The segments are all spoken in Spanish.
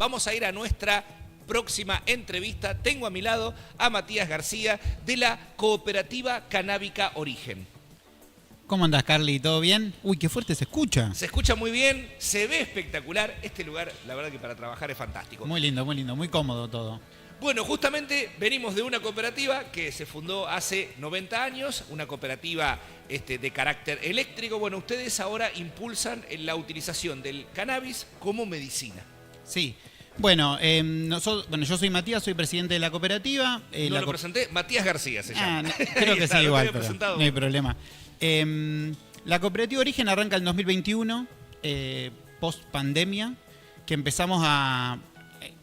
Vamos a ir a nuestra próxima entrevista. Tengo a mi lado a Matías García de la Cooperativa Canábica Origen. ¿Cómo andás, Carly? ¿Todo bien? Uy, qué fuerte se escucha. Se escucha muy bien, se ve espectacular. Este lugar, la verdad que para trabajar es fantástico. Muy lindo, muy cómodo todo. Bueno, justamente venimos de una cooperativa que se fundó hace 90 años, una cooperativa de carácter eléctrico. Bueno, ustedes ahora impulsan la utilización del cannabis como medicina. Sí. Bueno, yo soy Matías, soy presidente de la cooperativa. No lo presenté, Matías García se llama. Creo que sí, igual, pero no hay problema. La cooperativa Origen arranca en 2021, post pandemia, que empezamos a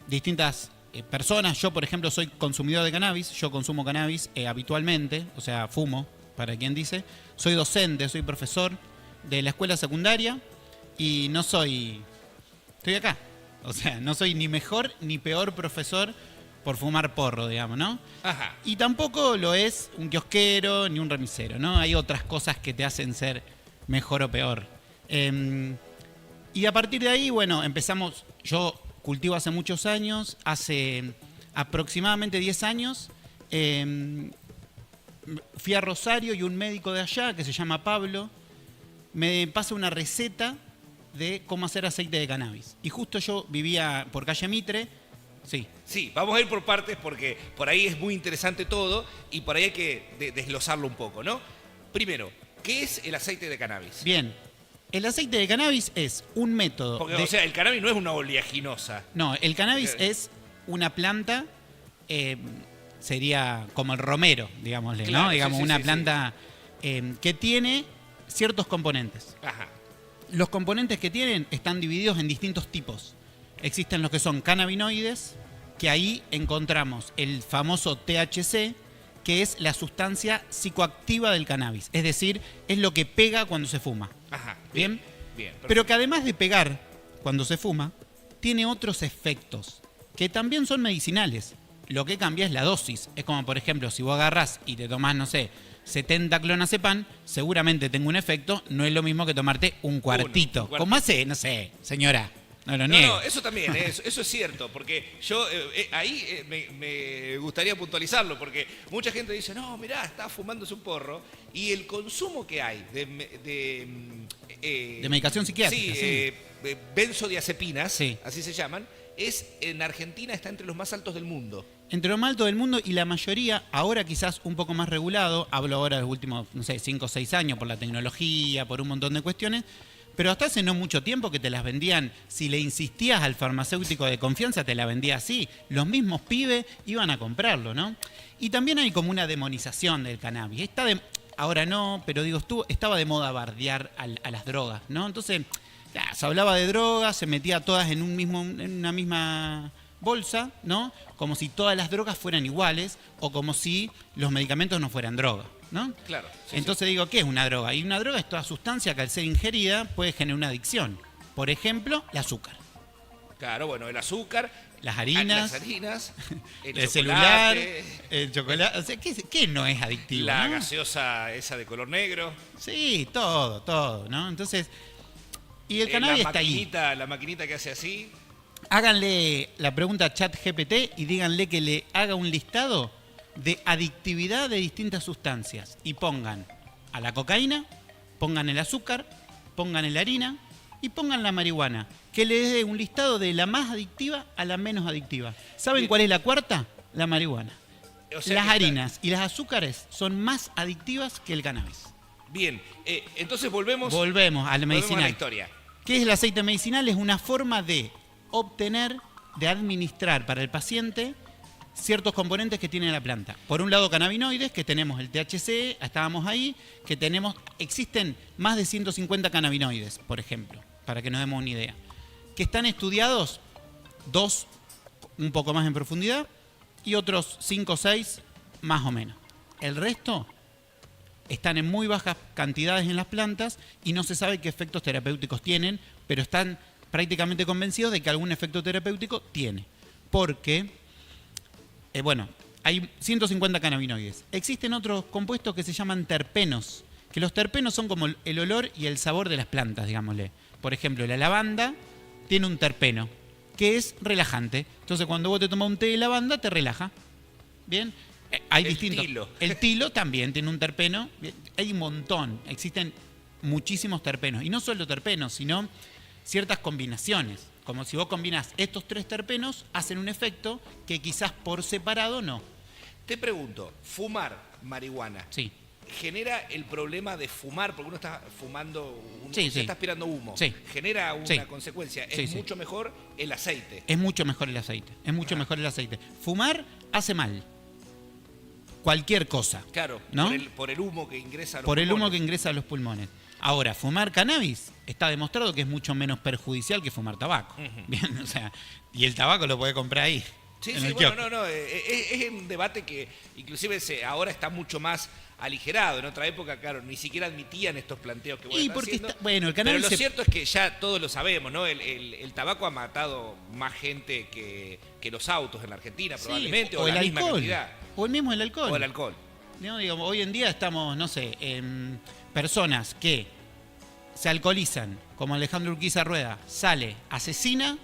distintas personas. Yo, por ejemplo, soy consumidor de cannabis, yo consumo cannabis habitualmente, o sea, fumo, para quien dice. Soy docente, soy profesor de la escuela secundaria y no soy... Estoy acá. O sea, no soy ni mejor ni peor profesor por fumar porro, digamos, ¿no? Ajá. Y tampoco lo es un kiosquero ni un remisero, ¿no? Hay otras cosas que te hacen ser mejor o peor. Y a partir de ahí, bueno, empezamos... Yo cultivo hace muchos años, hace aproximadamente 10 años, fui a Rosario y un médico de allá, que se llama Pablo, me pasa una receta de cómo hacer aceite de cannabis. Y justo yo vivía por calle Mitre. Sí, vamos a ir por partes porque por ahí es muy interesante todo y por ahí hay que desglosarlo un poco, ¿no? Primero, ¿qué es el aceite de cannabis? Bien, el aceite de cannabis es un método... Porque, o sea, el cannabis no es una oleaginosa. No, el cannabis es una planta, sería como el romero, digámosle, claro, ¿no? Digamos, sí, una planta que tiene ciertos componentes. Ajá. Los componentes que tienen están divididos en distintos tipos. Existen los que son cannabinoides, que ahí encontramos el famoso THC, que es la sustancia psicoactiva del cannabis. Es decir, es lo que pega cuando se fuma. Ajá. ¿Bien? Bien. Pero que además de pegar cuando se fuma, tiene otros efectos que también son medicinales. Lo que cambia es la dosis. Es como, por ejemplo, si vos agarrás y te tomás, no sé, 70 clonazepam, seguramente tenga un efecto. No es lo mismo que tomarte un cuartito. ¿Cómo hace? No sé, señora. No lo niego. No, eso también, eso es cierto, porque yo ahí me gustaría puntualizarlo, porque mucha gente dice, no, mirá, está fumándose un porro, y el consumo que hay de medicación psiquiátrica. Sí, benzodiazepinas, sí, así se llaman, en Argentina está entre los más altos del mundo. Entre los más altos del mundo y la mayoría, ahora quizás un poco más regulado, hablo ahora de los últimos, no sé, 5 o 6 años, por la tecnología, por un montón de cuestiones, pero hasta hace no mucho tiempo que te las vendían, si le insistías al farmacéutico de confianza, te la vendía así. Los mismos pibes iban a comprarlo, ¿no? Y también hay como una demonización del cannabis. Ahora no, pero digo, estaba de moda bardear a las drogas, ¿no? Entonces, se hablaba de drogas, se metía todas en una misma bolsa, ¿no? Como si todas las drogas fueran iguales o como si los medicamentos no fueran drogas, ¿no? Claro. Sí, entonces digo, ¿qué es una droga? Y una droga es toda sustancia que al ser ingerida puede generar una adicción. Por ejemplo, el azúcar. Claro, bueno, el azúcar, las harinas, el celular, el chocolate. O sea, ¿qué no es adictivo? La ¿no? gaseosa esa de color negro. Sí, todo, ¿no? Entonces, y el cannabis está ahí. La maquinita que hace así. Háganle la pregunta a ChatGPT y díganle que le haga un listado de adictividad de distintas sustancias y pongan a la cocaína, pongan el azúcar, pongan la harina y pongan la marihuana, que le dé un listado de la más adictiva a la menos adictiva. ¿Saben cuál es la cuarta? La marihuana. O sea, las harinas y las azúcares son más adictivas que el cannabis. Bien, entonces volvemos a la medicinal. A la historia. ¿Qué es el aceite medicinal? Es una forma de obtener, de administrar para el paciente ciertos componentes que tiene la planta. Por un lado, cannabinoides, que tenemos el THC, estábamos ahí, existen más de 150 cannabinoides, por ejemplo, para que nos demos una idea, que están estudiados, 2 un poco más en profundidad y otros 5 o 6 más o menos. El resto están en muy bajas cantidades en las plantas y no se sabe qué efectos terapéuticos tienen, pero están prácticamente convencidos de que algún efecto terapéutico tiene. Porque, hay 150 cannabinoides. Existen otros compuestos que se llaman terpenos, que los terpenos son como el olor y el sabor de las plantas, digámosle. Por ejemplo, la lavanda tiene un terpeno, que es relajante. Entonces, cuando vos te tomas un té de lavanda, te relaja. Bien. Hay distintos. Tilo. El tilo también tiene un terpeno. Bien, hay un montón. Existen muchísimos terpenos. Y no solo terpenos, sino ciertas combinaciones. Como si vos combinas estos 3 terpenos, hacen un efecto que quizás por separado no. Te pregunto, fumar marihuana. Sí. ¿Genera el problema de fumar? Porque uno está fumando, Sí, está aspirando humo. Sí. ¿Genera una Sí. consecuencia? Sí, Es sí. mucho mejor el aceite. Es mucho mejor el aceite. Es mucho mejor el aceite. Fumar hace mal. Cualquier cosa. Claro, ¿no? por el humo que ingresa a los Por el humo pulmones. que ingresa a los pulmones. Ahora, fumar cannabis está demostrado que es mucho menos perjudicial que fumar tabaco. Bien, o sea, y el tabaco lo puede comprar ahí. Sí, en sí, el bueno, kiosco. es un debate que inclusive ahora está mucho más aligerado. En otra época, claro, ni siquiera admitían estos planteos que vos Y estás porque haciendo. está, bueno, el Pero cannabis lo se- cierto es que ya todos lo sabemos, ¿no? El tabaco ha matado más gente que los autos en la Argentina, sí, probablemente, o el la misma alcohol. cantidad. O el mismo el alcohol. O el alcohol. ¿No? Digo, hoy en día estamos, no sé, personas que se alcoholizan, como Alejandro Urquiza Rueda, sale, asesina,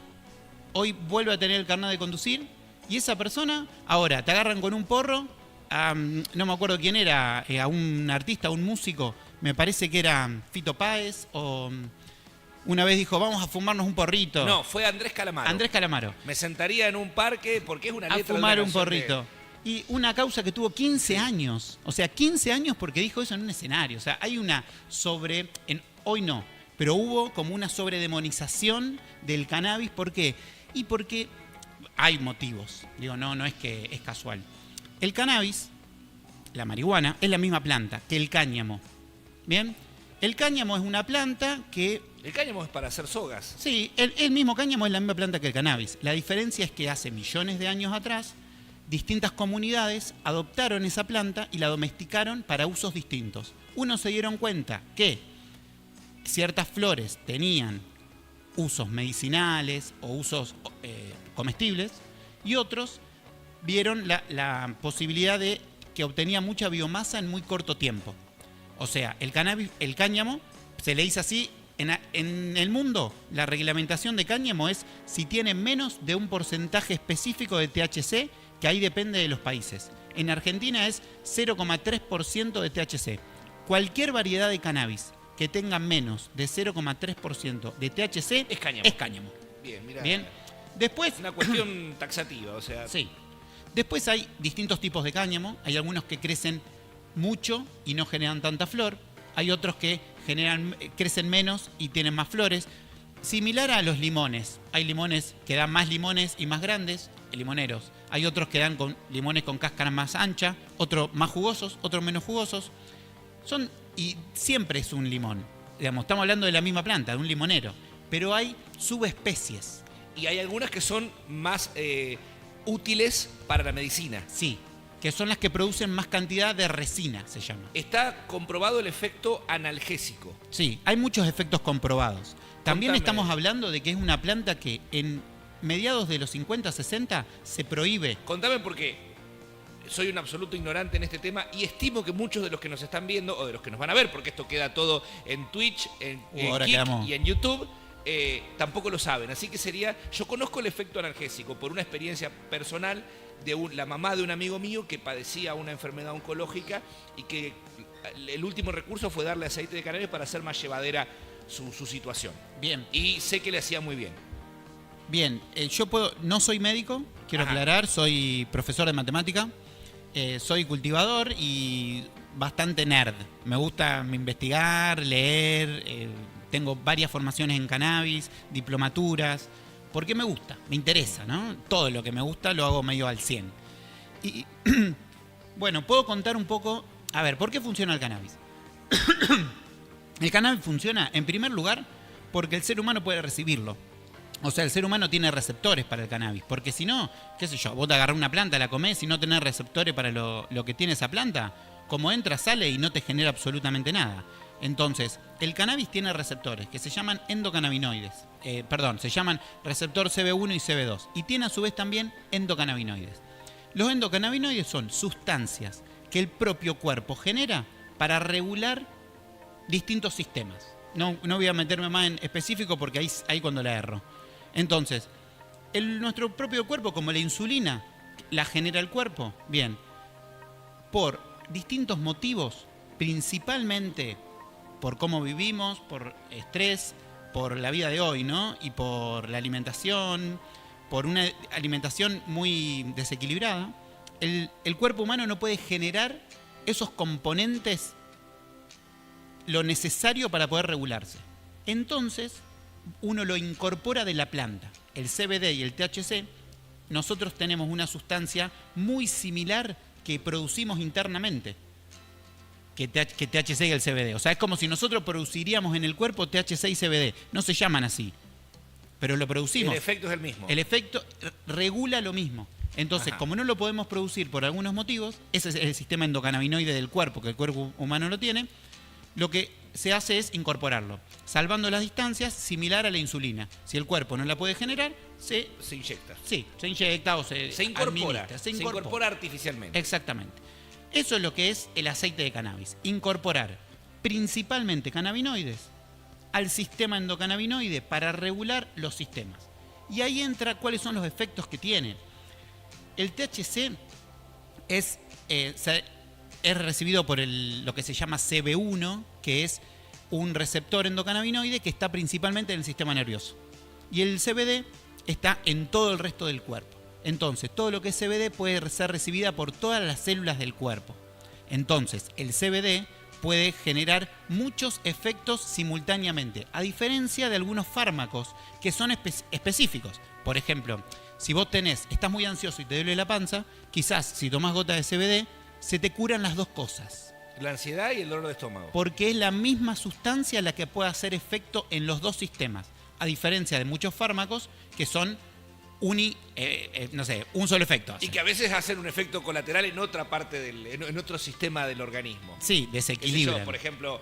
hoy vuelve a tener el carnet de conducir, y esa persona, ahora te agarran con un porro, no me acuerdo quién era, a un artista, un músico, me parece que era Fito Páez, o una vez dijo, vamos a fumarnos un porrito. No, fue Andrés Calamaro. Andrés Calamaro. Me sentaría en un parque porque es una A letra de fumar una un canción de- porrito. Y una causa que tuvo 15 años. O sea, 15 años porque dijo eso en un escenario. O sea, hay una hoy no, pero hubo como una sobredemonización del cannabis. ¿Por qué? Y porque hay motivos. Digo, no es que es casual. El cannabis, la marihuana, es la misma planta que el cáñamo. ¿Bien? El cáñamo es una planta que El cáñamo es para hacer sogas. sí, el mismo cáñamo es la misma planta que el cannabis. La diferencia es que hace millones de años atrás, distintas comunidades adoptaron esa planta y la domesticaron para usos distintos. Unos se dieron cuenta que ciertas flores tenían usos medicinales o usos comestibles y otros vieron la posibilidad de que obtenía mucha biomasa en muy corto tiempo. O sea, el cannabis, el cáñamo, se le dice así. En el mundo, la reglamentación de cáñamo es si tiene menos de un porcentaje específico de THC, que ahí depende de los países. En Argentina es 0,3% de THC. Cualquier variedad de cannabis que tenga menos de 0,3% de THC Es cáñamo. es cáñamo. Bien, mira. Bien. Después, Es una cuestión taxativa, o sea. sí. Después hay distintos tipos de cáñamo. Hay algunos que crecen mucho y no generan tanta flor. Hay otros que crecen menos y tienen más flores. Similar a los limones. Hay limones que dan más limones y más grandes, limoneros. Hay otros que dan con limones con cáscara más ancha, otros más jugosos, otros menos jugosos. Y siempre es un limón. Digamos, estamos hablando de la misma planta, de un limonero. Pero hay subespecies. Y hay algunas que son más útiles para la medicina. Sí, que son las que producen más cantidad de resina, se llama. Está comprobado el efecto analgésico. Sí, hay muchos efectos comprobados. También Contame. estamos hablando de que es una planta que en mediados de los 50, 60 se prohíbe. Contame porque soy un absoluto ignorante en este tema y estimo que muchos de los que nos están viendo o de los que nos van a ver, porque esto queda todo en Twitch, en Ahora Kik quedamos. y en YouTube, tampoco lo saben. Así que yo conozco el efecto analgésico por una experiencia personal de la mamá de un amigo mío que padecía una enfermedad oncológica y que el último recurso fue darle aceite de cannabis para hacer más llevadera su situación. Bien, Y sé que le hacía muy bien. bien. No soy médico, quiero Ajá. aclarar, soy profesor de matemática, soy cultivador y bastante nerd. Me gusta investigar, leer, tengo varias formaciones en cannabis, diplomaturas, porque me gusta, me interesa, ¿no? Todo lo que me gusta lo hago medio al 100. Y bueno, puedo contar un poco, a ver, ¿por qué funciona el cannabis? El cannabis funciona, en primer lugar, porque el ser humano puede recibirlo. O sea, el ser humano tiene receptores para el cannabis. Porque si no, qué sé yo, vos te agarrás una planta, la comés y no tenés receptores para lo que tiene esa planta, como entra, sale y no te genera absolutamente nada. Entonces, el cannabis tiene receptores que se llaman endocannabinoides. Se llaman receptor CB1 y CB2. Y tiene a su vez también endocannabinoides. Los endocannabinoides son sustancias que el propio cuerpo genera para regular distintos sistemas. No voy a meterme más en específico porque ahí cuando la erro. Entonces, Nuestro propio cuerpo, como la insulina, la genera el cuerpo. Bien, por distintos motivos, principalmente por cómo vivimos, por estrés, por la vida de hoy, ¿no? Y por la alimentación, por una alimentación muy desequilibrada, el cuerpo humano no puede generar esos componentes lo necesario para poder regularse. Entonces, uno lo incorpora de la planta. El CBD y el THC, nosotros tenemos una sustancia muy similar que producimos internamente que THC y el CBD. O sea, es como si nosotros produciríamos en el cuerpo THC y CBD. No se llaman así, pero lo producimos. El efecto es el mismo. El efecto regula lo mismo. Entonces, Ajá. como no lo podemos producir por algunos motivos, ese es el sistema endocannabinoide del cuerpo, que el cuerpo humano lo tiene, lo que se hace es incorporarlo, salvando las distancias, similar a la insulina. Si el cuerpo no la puede generar, se inyecta. Sí, se inyecta o se incorpora. administra, Se incorpora artificialmente. Exactamente. Eso es lo que es el aceite de cannabis. Incorporar principalmente cannabinoides al sistema endocannabinoide para regular los sistemas. Y ahí entra cuáles son los efectos que tiene. El THC es recibido por lo que se llama CB1, que es un receptor endocannabinoide que está principalmente en el sistema nervioso. Y el CBD está en todo el resto del cuerpo. Entonces, todo lo que es CBD puede ser recibida por todas las células del cuerpo. Entonces, el CBD puede generar muchos efectos simultáneamente, a diferencia de algunos fármacos que son específicos. Por ejemplo, si vos estás muy ansioso y te duele la panza, quizás si tomás gotas de CBD, se te curan las dos cosas. La ansiedad y el dolor de estómago. Porque es la misma sustancia la que puede hacer efecto en los dos sistemas, a diferencia de muchos fármacos que son un solo efecto. Y que a veces hacen un efecto colateral en otra parte en otro sistema del organismo. Sí, desequilibran. Por ejemplo,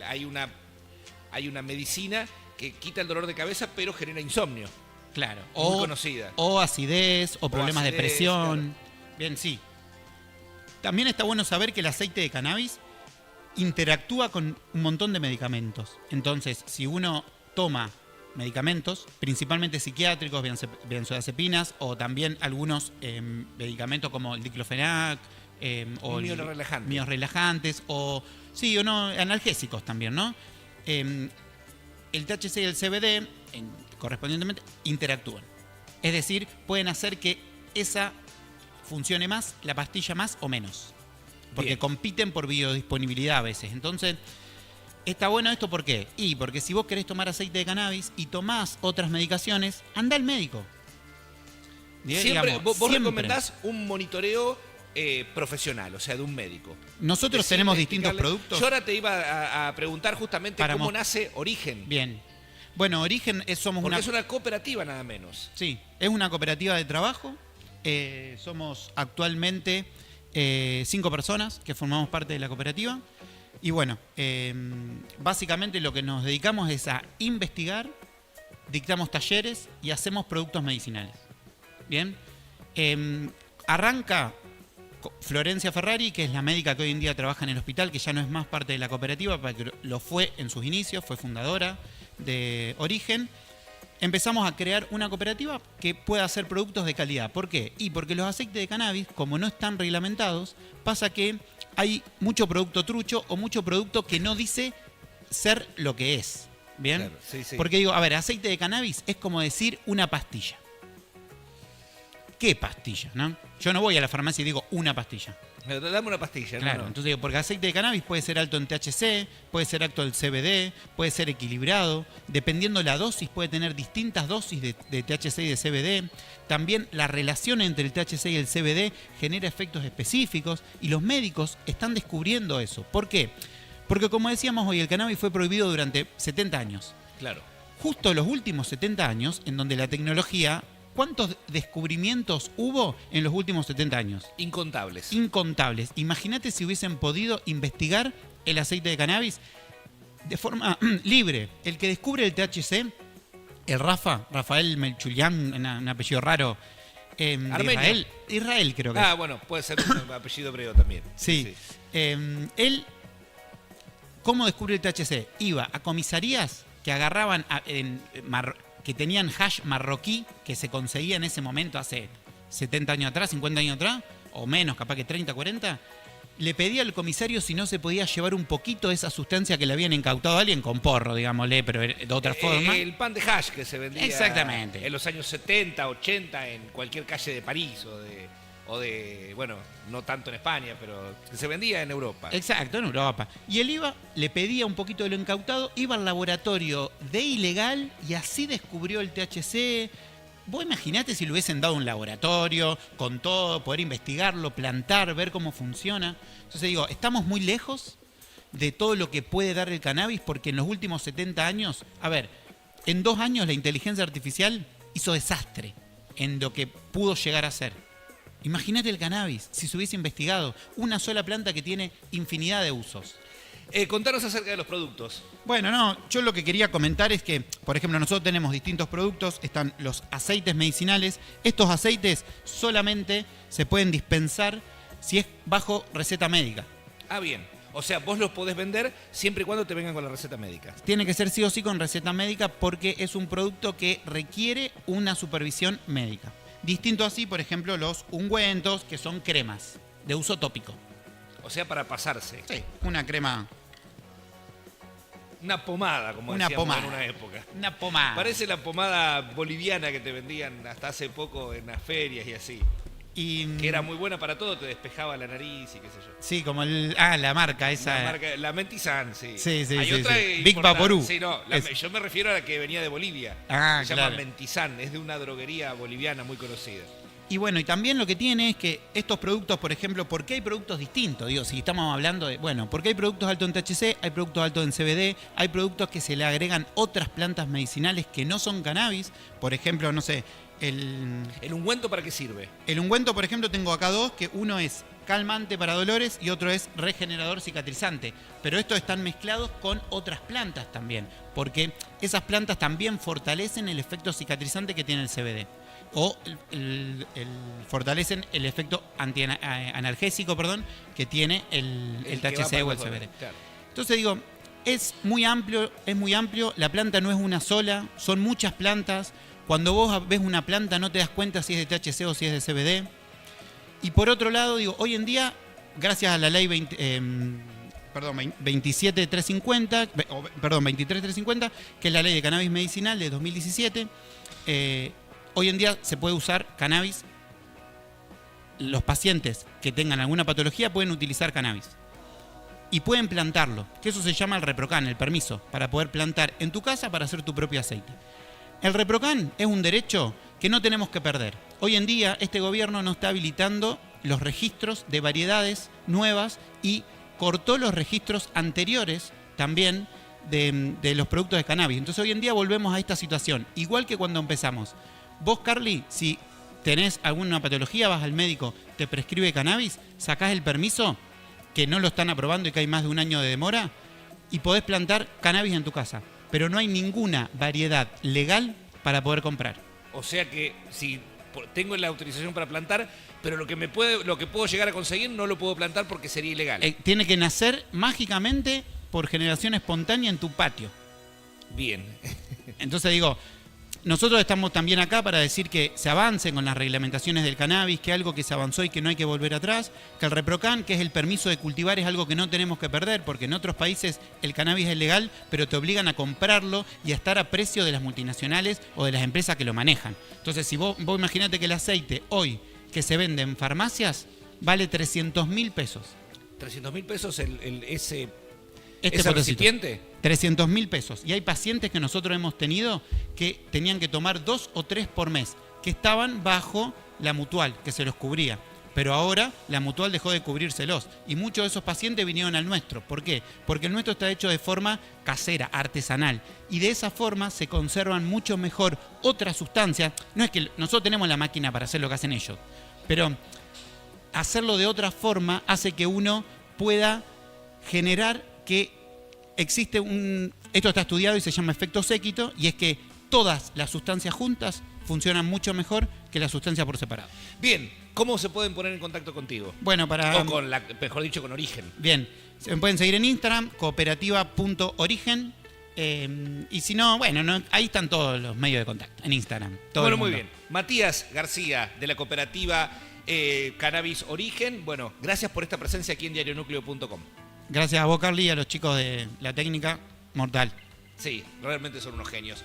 hay una medicina que quita el dolor de cabeza pero genera insomnio. Claro. Muy conocida. O acidez, o problemas de presión. Claro. Bien, sí. También está bueno saber que el aceite de cannabis interactúa con un montón de medicamentos. Entonces, si uno toma medicamentos, principalmente psiquiátricos, benzodiazepinas, o también algunos medicamentos como el diclofenac, o miorrelajantes, o analgésicos también, ¿no? El THC y el CBD, correspondientemente, interactúan. Es decir, pueden hacer que esa funcione más, la pastilla más o menos. Porque compiten por biodisponibilidad a veces. Entonces, está bueno esto, ¿por qué? Porque si vos querés tomar aceite de cannabis y tomás otras medicaciones, anda al médico. Vos recomendás un monitoreo profesional, o sea, de un médico. Nosotros tenemos distintos productos. Yo ahora te iba a preguntar justamente cómo nace Origen. Bien. Bueno, Origen es una cooperativa nada menos. Sí, es una cooperativa de trabajo. Somos actualmente 5 personas que formamos parte de la cooperativa. Y bueno, básicamente lo que nos dedicamos es a investigar, dictamos talleres y hacemos productos medicinales. Bien, arranca Florencia Ferrari, que es la médica que hoy en día trabaja en el hospital, que ya no es más parte de la cooperativa, pero lo fue en sus inicios, fue fundadora de Origen. Empezamos a crear una cooperativa que pueda hacer productos de calidad. ¿Por qué? Porque los aceites de cannabis, como no están reglamentados, pasa que hay mucho producto trucho o mucho producto que no dice ser lo que es. ¿Bien? Claro, sí. Porque digo, aceite de cannabis es como decir una pastilla. ¿Qué pastilla? ¿No? Yo no voy a la farmacia y digo una pastilla. Dame una pastilla. Claro, no. Entonces digo, porque aceite de cannabis puede ser alto en THC, puede ser alto en CBD, puede ser equilibrado. Dependiendo la dosis, puede tener distintas dosis de THC y de CBD. También la relación entre el THC y el CBD genera efectos específicos y los médicos están descubriendo eso. ¿Por qué? Porque como decíamos hoy, el cannabis fue prohibido durante 70 años. Claro. Justo los últimos 70 años, en donde la tecnología... ¿Cuántos descubrimientos hubo en los últimos 70 años? Incontables. Incontables. Imagínate si hubiesen podido investigar el aceite de cannabis de forma libre. El que descubre el THC, el Rafael Melchulian, un apellido raro, de Israel creo que es. Bueno, puede ser un apellido hebreo también. Sí. Él, ¿cómo descubre el THC? Iba a comisarías que agarraban que tenían hash marroquí que se conseguía en ese momento hace 70 años atrás, 50 años atrás, o menos, capaz que 30, 40, le pedía al comisario si no se podía llevar un poquito de esa sustancia que le habían incautado a alguien con porro, digámosle, pero de otra forma. El pan de hash que se vendía Exactamente. en los años 70, 80, en cualquier calle de París bueno, no tanto en España, pero que se vendía en Europa. Exacto, en Europa. Y él iba, le pedía un poquito de lo incautado, iba al laboratorio de ilegal y así descubrió el THC. Vos imaginate si le hubiesen dado un laboratorio con todo, poder investigarlo, plantar, ver cómo funciona. Entonces digo, estamos muy lejos de todo lo que puede dar el cannabis porque en los últimos 70 años, a ver, en 2 años la inteligencia artificial hizo desastre en lo que pudo llegar a ser. Imagínate el cannabis, si se hubiese investigado, una sola planta que tiene infinidad de usos. Contanos acerca de los productos. Bueno, no, yo lo que quería comentar es que, por ejemplo, nosotros tenemos distintos productos, están los aceites medicinales. Estos aceites solamente se pueden dispensar si es bajo receta médica. Ah, bien. O sea, vos los podés vender siempre y cuando te vengan con la receta médica. Tiene que ser sí o sí con receta médica porque es un producto que requiere una supervisión médica. Distinto así, por ejemplo, los ungüentos, que son cremas de uso tópico. O sea, para pasarse. Sí, una crema. Una pomada, como Una decíamos pomada. en una época. Una pomada. Parece la pomada boliviana que te vendían hasta hace poco en las ferias y así. Y, Que era muy buena para todo, te despejaba la nariz y qué sé yo. sí, como la marca esa. La Mentizan, sí. Sí, sí, Hay sí, otra sí. importante. Big Vaporú. Sí, no, yo me refiero a la que venía de Bolivia. Ah, Se llama claro. Mentizan, es de una droguería boliviana muy conocida. Y bueno, y también lo que tiene es que estos productos, por ejemplo, ¿por qué hay productos distintos? Digo, si estamos hablando de, bueno, porque hay productos altos en THC, hay productos altos en CBD, hay productos que se le agregan otras plantas medicinales que no son cannabis. Por ejemplo, no sé, ¿El ungüento para qué sirve? el ungüento, por ejemplo, tengo acá 2, que uno es calmante para dolores y otro es regenerador cicatrizante. Pero estos están mezclados con otras plantas también, porque esas plantas también fortalecen el efecto cicatrizante que tiene el CBD. O fortalecen el efecto analgésico, que tiene el que va THC para o el los CBD. dolores, claro. Entonces digo, es muy amplio, la planta no es una sola, son muchas plantas. Cuando vos ves una planta no te das cuenta si es de THC o si es de CBD. Y por otro lado, digo, hoy en día, gracias a la ley 23350, que es la ley de cannabis medicinal de 2017, hoy en día se puede usar cannabis. Los pacientes que tengan alguna patología pueden utilizar cannabis. Y pueden plantarlo, que eso se llama el ReproCan, el permiso, para poder plantar en tu casa para hacer tu propio aceite. El ReproCan es un derecho que no tenemos que perder. Hoy en día este gobierno no está habilitando los registros de variedades nuevas y cortó los registros anteriores también de los productos de cannabis. Entonces hoy en día volvemos a esta situación, igual que cuando empezamos. Vos, Carly, si tenés alguna patología, vas al médico, te prescribe cannabis, sacás el permiso, que no lo están aprobando y que hay más de 1 año de demora, y podés plantar cannabis en tu casa. Pero no hay ninguna variedad legal para poder comprar. O sea que si tengo la autorización para plantar, pero lo que puedo llegar a conseguir no lo puedo plantar porque sería ilegal. Tiene que nacer mágicamente por generación espontánea en tu patio. Bien. Entonces digo, nosotros estamos también acá para decir que se avancen con las reglamentaciones del cannabis, que es algo que se avanzó y que no hay que volver atrás, que el ReproCan, que es el permiso de cultivar, es algo que no tenemos que perder, porque en otros países el cannabis es legal, pero te obligan a comprarlo y a estar a precio de las multinacionales o de las empresas que lo manejan. Entonces, si vos imaginate que el aceite hoy que se vende en farmacias vale 300.000 pesos. 300.000 pesos ese potecito. recipiente. 300.000 pesos. Y hay pacientes que nosotros hemos tenido que tenían que tomar 2 o 3 por mes, que estaban bajo la mutual, que se los cubría. Pero ahora la mutual dejó de cubrírselos. Y muchos de esos pacientes vinieron al nuestro. ¿Por qué? Porque el nuestro está hecho de forma casera, artesanal. Y de esa forma se conservan mucho mejor otras sustancias. No es que nosotros tenemos la máquina para hacer lo que hacen ellos, pero hacerlo de otra forma hace que uno pueda generar que existe esto está estudiado y se llama efecto séquito, y es que todas las sustancias juntas funcionan mucho mejor que las sustancias por separado. Bien, ¿cómo se pueden poner en contacto contigo? Bueno, O mejor dicho, con Origen. Bien, se me pueden seguir en Instagram, cooperativa.origen. Y si no, bueno, ahí están todos los medios de contacto, en Instagram. Todo Bueno, el muy mundo. bien. Matías García, de la cooperativa Cannabis Origen. Bueno, gracias por esta presencia aquí en diarionúcleo.com. Gracias a vos, Carly, y a los chicos de la técnica mortal. Sí, realmente son unos genios.